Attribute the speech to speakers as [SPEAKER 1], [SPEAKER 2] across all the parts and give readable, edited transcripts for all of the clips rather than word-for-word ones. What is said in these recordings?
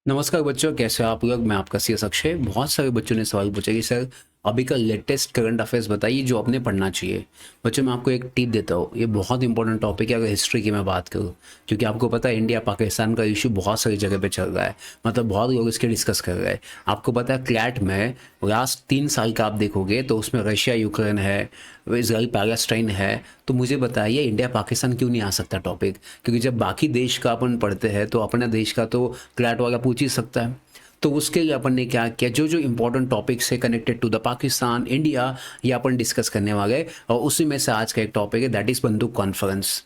[SPEAKER 1] नमस्कार बच्चों, कैसे हो आप लोग। मैं आपका सी एस अक्षय। बहुत सारे बच्चों ने सवाल पूछा कि सर अभी का लेटेस्ट करंट अफेयर्स बताइए जो आपने पढ़ना चाहिए। बच्चों मैं आपको एक टिप देता हूँ, ये बहुत इंपॉर्टेंट टॉपिक है अगर हिस्ट्री की मैं बात करूँ, क्योंकि आपको पता है इंडिया पाकिस्तान का इशू बहुत सारी जगह पे चल रहा है। मतलब बहुत लोग इसके डिस्कस कर रहे हैं। आपको पता है क्लैट में लास्ट 3 साल का आप देखोगे तो उसमें रशिया यूक्रेन है, इसराइल पैलेस्टाइन है। तो मुझे बताइए इंडिया पाकिस्तान क्यों नहीं आ सकता टॉपिक, क्योंकि जब बाकी देश का अपन पढ़ते हैं तो अपने देश का तो क्लैट वाला पूछ ही सकता है। तो उसके लिए अपन ने क्या किया, जो जो इंपॉर्टेंट टॉपिक्स है connected to the Pakistan India, ये अपन डिस्कस करने वाले हैं। और उसी में से आज का एक टॉपिक है, दैट इज़ बंदूक कॉन्फ्रेंस।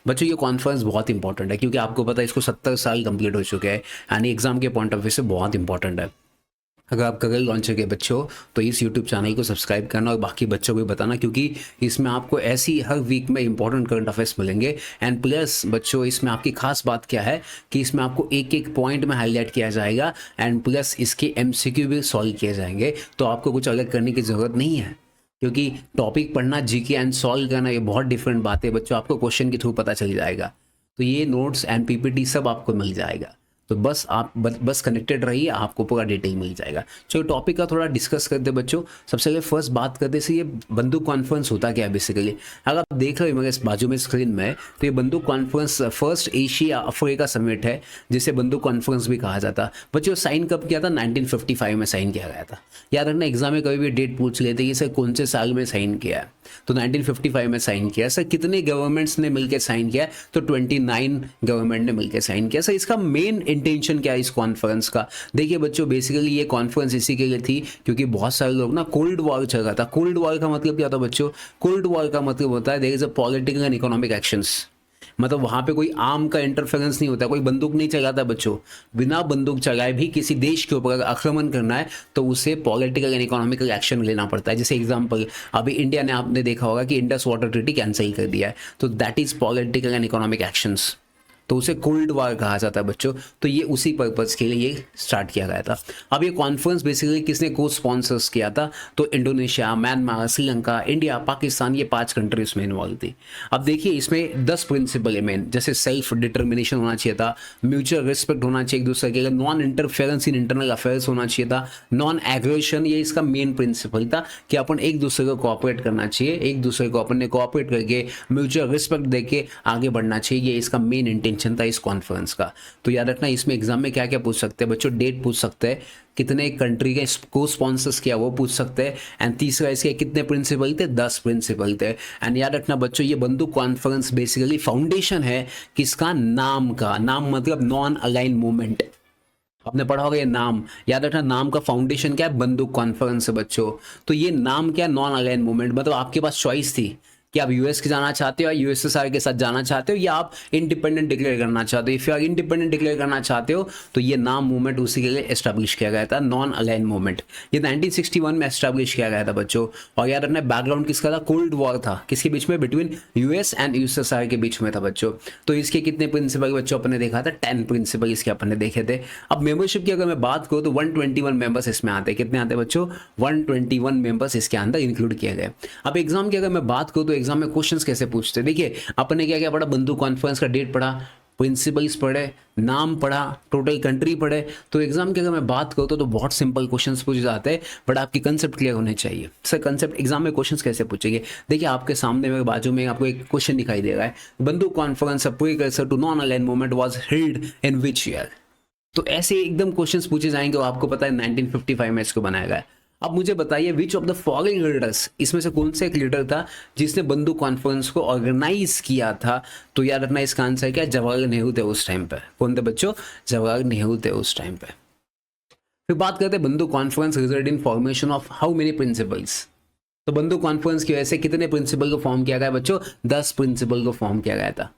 [SPEAKER 1] बच्चों ये कॉन्फ्रेंस बहुत इंपॉर्टेंट है क्योंकि आपको पता है इसको 70 साल कंप्लीट हो चुके हैं, यानी एग्जाम के पॉइंट ऑफ व्यू से बहुत इंपॉर्टेंट है। अगर आप गगल लॉन्चर के बच्चे हो तो इस यूट्यूब चैनल को सब्सक्राइब करना और बाकी बच्चों को भी बताना, क्योंकि इसमें आपको ऐसी हर वीक में इंपॉर्टेंट करंट अफेयर्स मिलेंगे। एंड प्लस बच्चों इसमें आपकी खास बात क्या है कि इसमें आपको एक एक पॉइंट में हाईलाइट किया जाएगा एंड प्लस इसके एमसीक्यू भी सॉल्व किए जाएंगे। तो आपको कुछ अलग करने की ज़रूरत नहीं है, क्योंकि टॉपिक पढ़ना जीके एंड सॉल्व करना ये बहुत डिफरेंट बात है बच्चों, आपको क्वेश्चन के थ्रू पता चल जाएगा। तो ये नोट्स एंड पीपीटी सब आपको मिल जाएगा। तो बस आप बस कनेक्टेड रहिए, आपको पूरा डिटेल मिल जाएगा। चलो टॉपिक का थोड़ा डिस्कस करते हैं बच्चों। सबसे पहले फर्स्ट बात करते हैं ये बंदूक कॉन्फ्रेंस होता क्या है बेसिकली। अगर आप देख रहे हो मेरे इस बाजू में स्क्रीन में, तो ये बंदूक conference first Asia Africa summit है, जिसे बंदूक कॉन्फ्रेंस भी कहा जाता। बच्चों साइन कब किया था? 1955 में साइन किया गया था। याद रखना एग्जाम में कभी भी डेट पूछ लेते कि सर कौन से साल में साइन किया है, तो 1955 में साइन किया। सर कितने गवर्नमेंट्स ने मिलकर साइन किया? तो 29 गवर्नमेंट ने मिलकर साइन किया। सर इसका मेन इंटेंशन क्या है इस कॉन्फ्रेंस का? देखिए बच्चों बेसिकली ये कॉन्फ्रेंस इसी के लिए थी क्योंकि बहुत सारे लोग ना, कोल्ड वॉर चल रहा था। कोल्ड वॉर का मतलब क्या होता है बच्चों? कोल्ड वॉर का मतलब होता है there is a political and economic actions. मतलब वहां पे कोई आर्म का इंटरफेरेंस नहीं होता, कोई बंदूक नहीं चलाता बच्चों। बिना बंदूक चलाए भी किसी देश के ऊपर अगर आक्रमण करना है तो उसे पॉलिटिकल एंड इकोनॉमिकल एक्शन लेना पड़ता है। जैसे एग्जांपल अभी इंडिया ने, आपने देखा होगा कि इंडस वाटर ट्रीटी कैंसिल कर दिया है, तो that is political and economic actions. तो उसे कोल्ड वॉर कहा जाता है बच्चों। तो ये उसी पर्पज़ के लिए ये स्टार्ट किया गया था। अब ये कॉन्फ्रेंस बेसिकली किसने को स्पॉन्सर्स किया था? तो Indonesia, Myanmar, Sri Lanka, India, Pakistan, ये 5 कंट्रीज में इन्वॉल्व थी। अब देखिए इसमें 10 प्रिंसिपल है मेन, जैसे सेल्फ डिटर्मिनेशन होना चाहिए था, म्यूचुअल रिस्पेक्ट होना चाहिए एक दूसरे के, non interference in internal affairs होना चाहिए था, नॉन एग्रेशन, ये इसका मेन प्रिंसिपल था कि अपन एक दूसरे को कोऑपरेट करना चाहिए, एक दूसरे को अपन ने कोऑपरेट करके म्यूचुअल रिस्पेक्ट देके आगे बढ़ना चाहिए। ये इसका मेन इंटेंशन था इस कॉन्फ्रेंस का। तो याद रखना इसमें एग्जाम में क्या क्या पूछ सकते हैं बच्चों? डेट पूछ सकते हैं, कितने कंट्री के को स्पॉन्सर्स किया वो पूछ सकते हैं, एंड तीसरा इसके कितने प्रिंसिपल थे? 10 प्रिंसिपल थे। एंड याद रखना बच्चों ये बंदूक कॉन्फ्रेंस बेसिकली फाउंडेशन है किसका? नाम का। नाम मतलब नॉन अलाइन मूवमेंट। आपने पढ़ा होगा ये नाम, याद रखना नाम का फाउंडेशन क्या है? बंदूक कॉन्फ्रेंस है बच्चों। तो ये नाम क्या? Non aligned movement. मतलब आपके पास चॉइस थी कि आप यूएस के जाना चाहते हो या यूएसएसआर के साथ जाना चाहते हो, या आप इंडिपेंडेंट डिक्लेयर करना चाहते हो। If you are independent declare करना चाहते हो तो ये नाम मूवमेंट उसी के लिए एस्टैब्लिश किया गया था, नॉन अलाइन मूवमेंट। ये 1961 में एस्टैब्लिश किया गया था बच्चों। और याद रखना बैकग्राउंड किसका था? कोल्ड वॉर था। किसके बीच में? बिटवीन यूएस एंड यूएसएसआर के बीच में था बच्चों। तो इसके कितने प्रिंसिपल बच्चों अपन ने देखा था? 10 प्रिंसिपल इसके अपन ने देखे थे। अब मेंबरशिप की अगर मैं बात करूँ तो 121 मेंबर्स इसमें आते हैं। कितने आते हैं बच्चों? 121 मेंबर्स इसके अंदर इंक्लूड किए गए। अब एग्जाम की अगर मैं बात करूँ तो एग्जाम में क्वेश्चंस कैसे पूछते हैं? देखिए अपन ने क्या क्या पढ़ा? बंदूक कॉन्फ्रेंस का डेट पढ़ा, प्रिंसिपल्स पढ़े, नाम पढ़ा, टोटल कंट्री पढ़े। तो एग्जाम की अगर मैं बात करूँ तो बहुत सिंपल क्वेश्चंस पूछे जाते हैं, बट आपकी कंसेप्ट क्लियर होने चाहिए। सर कंसेप्ट एग्जाम में क्वेश्चंस कैसे पूछेंगे? देखिए आपके सामने मेरे बाजू में आपको एक क्वेश्चन दिखाई दे रहा है, बंदूक conference precursor to non aligned movement was held in which year. तो ऐसे एकदम क्वेश्चंस पूछे जाएंगे और आपको पता है 1955 में इसको बनाया गया है। अब मुझे बताइए विच ऑफ द फॉलोइंग लीडर्स, इसमें से कौन सा एक लीडर था जिसने बंदूक कॉन्फ्रेंस को ऑर्गेनाइज किया था? तो याद रखना इसका आंसर क्या? जवाहरलाल नेहरू थे उस टाइम पे। कौन थे बच्चों? जवाहरलाल नेहरू थे उस टाइम पे। फिर बात करते हैं बंदूक conference result in formation of how many principles. तो बंदूक कॉन्फ्रेंस की वजह से कितने प्रिंसिपल को फॉर्म किया गया बच्चों? 10 प्रिंसिपल को फॉर्म किया गया था।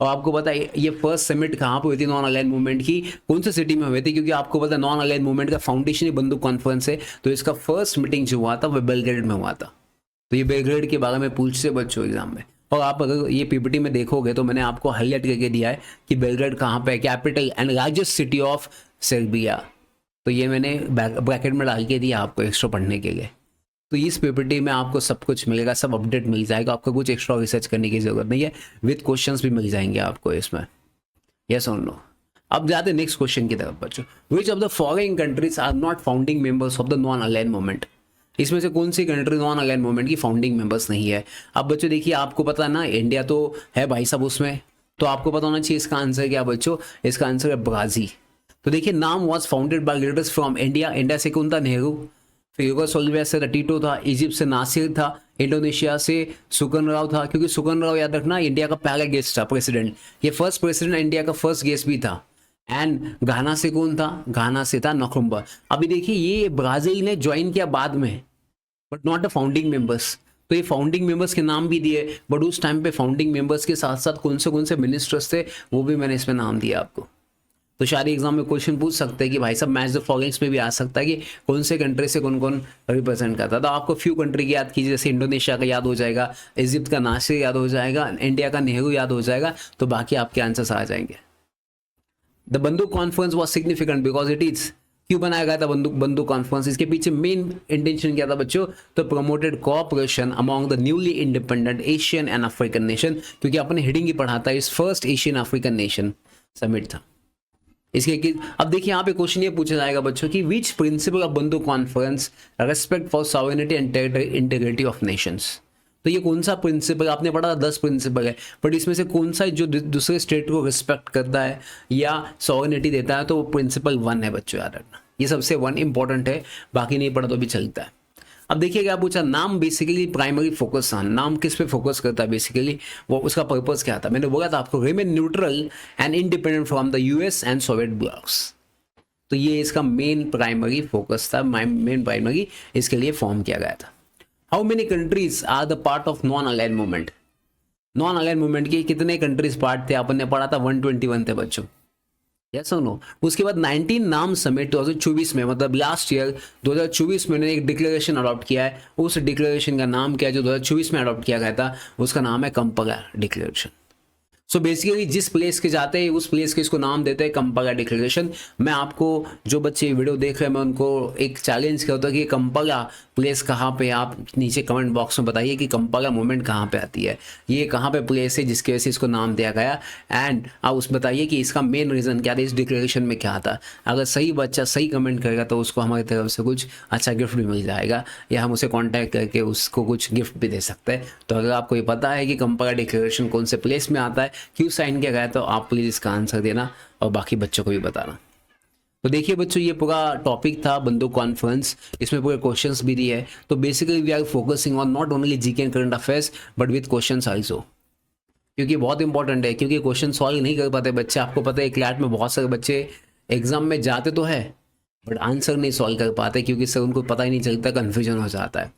[SPEAKER 1] और आपको पता है ये फर्स्ट समिट कहाँ पे हुई थी नॉन अलाइन मूवमेंट की? कौन से सिटी में हुई थी? क्योंकि आपको पता है नॉन अलाइन मूवमेंट का फाउंडेशन ही बंदूक कॉन्फ्रेंस है। तो इसका फर्स्ट मीटिंग जो हुआ था वो बेलग्रेड में हुआ था। तो ये बेलग्रेड के बारे में पूछते बच्चों एग्जाम में। और आप अगर ये पीपीटी में देखोगे तो मैंने आपको हाईलाइट करके दिया है कि बेलग्रेड कहाँ पे है, capital and largest city of Serbia. तो ये मैंने ब्रैकेट में डाल के दिया आपको एक्स्ट्रा पढ़ने के लिए। तो इस पीपीटी में आपको सब कुछ मिलेगा, सब अपडेट मिल जाएगा, आपको कुछ एक्स्ट्रा रिसर्च करने की जरूरत नहीं है, विद क्वेश्चंस भी मिल जाएंगे आपको इसमें। यस और नो? अब जाते नेक्स्ट क्वेश्चन की तरफ बच्चों। Which of the following countries are not founding members of the non aligned movement. इसमें से कौन सी कंट्री नॉन अलाइन मूवमेंट की फाउंडिंग मेंबर्स नहीं है। अब बच्चों देखिए, आपको पता है ना, इंडिया तो है भाई साहब उसमें, तो आपको पता होना चाहिए इसका आंसर क्या बच्चों। इसका आंसर है ब्राजील। तो देखिए, नाम was founded by leaders from India. India से कौन था? नेहरू। फिर यूगोस्लाविया से टीटो था। इजिप्ट से नासिर था। इंडोनेशिया से सुकरनराव था, क्योंकि सुकरनराव याद रखना इंडिया का पहला गेस्ट था, प्रेसिडेंट। ये फर्स्ट प्रेसिडेंट, इंडिया का फर्स्ट गेस्ट भी था। एंड घाना से कौन था? घाना से था नक्रुम्बा। अभी देखिए, ये ब्राजील ने ज्वाइन किया बाद में, but not a founding members. तो ये फाउंडिंग मेंबर्स के नाम भी दिए, बट उस टाइम पे फाउंडिंग मेंबर्स के साथ साथ कौन से मिनिस्टर्स थे वो भी मैंने इसमें नाम दिया आपको। तो शायद एग्जाम में क्वेश्चन पूछ सकते हैं कि भाई साहब मैच द फॉलोइंग्स में भी आ सकता है कि कौन से कंट्री से कौन कौन रिप्रेजेंट करता है। तो आपको फ्यू कंट्री की याद कीजिए, जैसे इंडोनेशिया का याद हो जाएगा, इजिप्ट का नासिर याद हो जाएगा, इंडिया का नेहरू याद हो जाएगा, तो बाकी आपके आंसर्स आ जाएंगे। द बंदूक conference was significant because it is, क्यों बनाया गया था बंदूक कॉन्फ्रेंस? इसके पीछे मेन इंटेंशन क्या था बच्चों? तो promoted cooperation among the newly independent Asian and African nation, क्योंकि अपने हेडिंग ही पढ़ा था, इस first Asian African nation summit था इसके। अब देखिए, यहाँ पे क्वेश्चन ये पूछा जाएगा बच्चों कि विच प्रिंसिपल ऑफ बंदूक conference respect for sovereignty and territory integrity of Nations. तो ये कौन सा प्रिंसिपल? आपने पढ़ा था 10 प्रिंसिपल है, बट इसमें से कौन सा जो दूसरे स्टेट को रिस्पेक्ट करता है या सॉवरेनिटी देता है, तो वो प्रिंसिपल 1 है बच्चों, याद रखना। ये सबसे 1 इंपॉर्टेंट है, बाकी नहीं पढ़ा तो भी चलता है। अब देखिए क्या पूछा, नाम बेसिकली प्राइमरी फोकस था। नाम किस पे फोकस करता है बेसिकली, वो उसका पर्पस क्या था? मैंने बोला था आपको, remain neutral and independent from the US and Soviet blocs. तो ये इसका मेन प्राइमरी फोकस था, मेन प्राइमरी इसके लिए फॉर्म किया गया था। How many countries are the part of non aligned movement. Non aligned movement के कितने कंट्रीज पार्ट थे? अपन ने पढ़ा था 121 थे बच्चों, यस और नो। उसके बाद 19 नाम समिट 2024 में, मतलब लास्ट ईयर 2024 में उन्होंने एक डिक्लेरेशन अडॉप्ट किया है। उस डिक्लेरेशन का नाम क्या है जो 2024 में अडॉप्ट किया गया था? उसका नाम है कंपला डिक्लेरेशन। सो बेसिकली जिस प्लेस के जाते हैं उस प्लेस के इसको नाम देते हैं कंपला डिक्लेरेशन। मैं आपको, जो बच्चे वीडियो देख रहे हैं, मैं उनको एक चैलेंज करता हूँ कि कंपला प्लेस कहाँ पे, आप नीचे कमेंट बॉक्स में बताइए कि कंपला मूवमेंट कहाँ पे आती है, ये कहाँ पे प्लेस है जिसकी वजह से इसको नाम दिया गया, एंड आप उस बताइए कि इसका मेन रीज़न क्या था, इस डिक्लेरेशन में क्या था। अगर सही बच्चा सही कमेंट करेगा तो उसको हमारी तरफ से कुछ अच्छा गिफ्ट भी मिल जाएगा, या हम उसे कॉन्टैक्ट करके उसको कुछ गिफ्ट भी दे सकते हैं। तो अगर आपको ये पता है कि कंपला डिक्लेरेशन कौन से प्लेस में आता है, क्यों साइन किया गया, तो आप प्लीज़ इसका आंसर देना और बाकी बच्चों को भी बताना। तो देखिए बच्चों, ये पूरा टॉपिक था बंदूक कॉन्फ्रेंस, इसमें पूरे क्वेश्चंस भी दिए हैं। तो basically we are focusing on not only GK and current affairs but with questions also, क्योंकि बहुत इंपॉर्टेंट है। क्योंकि क्वेश्चन सॉल्व नहीं कर पाते बच्चे, आपको पता है क्लैट में बहुत सारे बच्चे एग्जाम में जाते तो है बट आंसर नहीं सॉल्व कर पाते, क्योंकि सर उनको पता ही नहीं चलता, कन्फ्यूजन हो जाता है।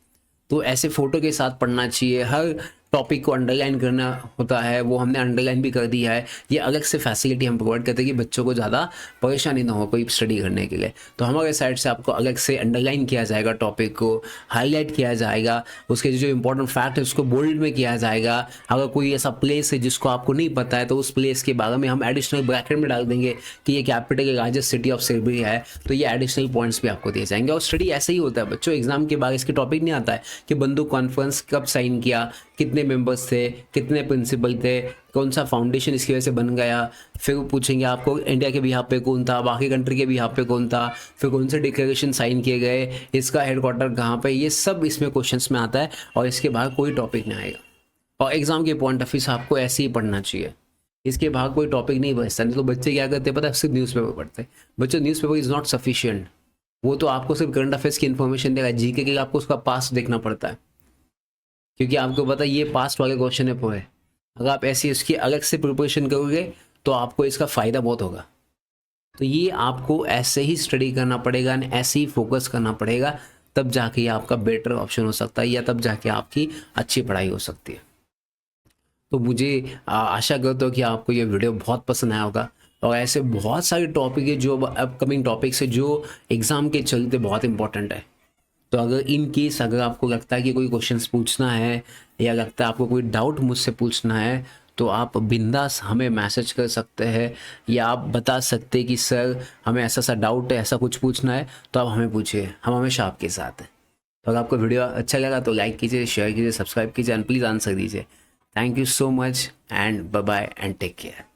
[SPEAKER 1] तो ऐसे फोटो के साथ पढ़ना चाहिए, हर टॉपिक को अंडरलाइन करना होता है, वो हमने अंडरलाइन भी कर दिया है। ये अलग से फैसिलिटी हम प्रोवाइड करते हैं कि बच्चों को ज़्यादा परेशानी ना हो कोई स्टडी करने के लिए। तो हमारे साइड से आपको अलग से अंडरलाइन किया जाएगा, टॉपिक को हाईलाइट किया जाएगा, उसके जो इंपॉर्टेंट फैक्ट है उसको बोल्ड में किया जाएगा। अगर कोई ऐसा प्लेस है जिसको आपको नहीं पता है तो उस प्लेस के बारे में हम एडिशनल ब्रैकेट में डाल देंगे कि ये कैपिटल के लार्जेस्ट सिटी ऑफ सर्बिया है, तो ये एडिशनल पॉइंट्स भी आपको दिए जाएंगे। और स्टडी ऐसे ही होता है बच्चों, एग्जाम के बाद इसके टॉपिक नहीं आता है कि बंदूक कॉन्फ्रेंस कब साइन किया, कितने मेंबर्स थे, कितने प्रिंसिपल थे, कौन सा फाउंडेशन इसकी वजह से बन गया, फिर पूछेंगे आपको इंडिया के भी यहाँ पे कौन था, बाकी कंट्री के भी यहाँ पे कौन था, फिर कौन से डिक्लेरेशन साइन किए गए, इसका हेडक्वार्टर कहाँ पे, ये सब इसमें क्वेश्चंस में आता है और इसके बाहर कोई टॉपिक नहीं आएगा। और एग्जाम के पॉइंट ऑफ व्यू से आपको ऐसे ही पढ़ना चाहिए, इसके बाहर कोई टॉपिक नहीं बचता। नहीं तो बच्चे क्या करते हैं पता है, सिर्फ न्यूज़पेपर पढ़ते हैं। बच्चों न्यूज़पेपर इज़ नॉट सफिशिएंट, वो तो आपको सिर्फ करंट अफेयर्स की इन्फॉर्मेशन देगा, जीके के लिए आपको उसका पास्ट देखना पड़ता है, क्योंकि आपको पता है ये पास्ट वाले क्वेश्चन है पूरे। अगर आप ऐसी इसकी अलग से प्रिपरेशन करोगे तो आपको इसका फ़ायदा बहुत होगा। तो ये आपको ऐसे ही स्टडी करना पड़ेगा, ऐसे ही फोकस करना पड़ेगा, तब जाके ये आपका बेटर ऑप्शन हो सकता है, या तब जाके आपकी अच्छी पढ़ाई हो सकती है। तो मुझे आशा करता हूँ कि आपको ये वीडियो बहुत पसंद आया होगा, और ऐसे बहुत सारे टॉपिक है जो अपकमिंग टॉपिक्स है जो एग्ज़ाम के चलते बहुत इंपॉर्टेंट है। तो अगर इन केस अगर आपको लगता है कि कोई क्वेश्चंस पूछना है या लगता है आपको कोई डाउट मुझसे पूछना है, तो आप बिंदास हमें मैसेज कर सकते हैं, या आप बता सकते हैं कि सर हमें ऐसा सा डाउट है, ऐसा कुछ पूछना है, तो आप हमें पूछिए, हम हमेशा आपके साथ हैं। तो अगर आपको वीडियो अच्छा लगा तो लाइक कीजिए, शेयर कीजिए, सब्सक्राइब कीजिए एंड प्लीज़ आंसर दीजिए। Thank you so much and bye bye and take care.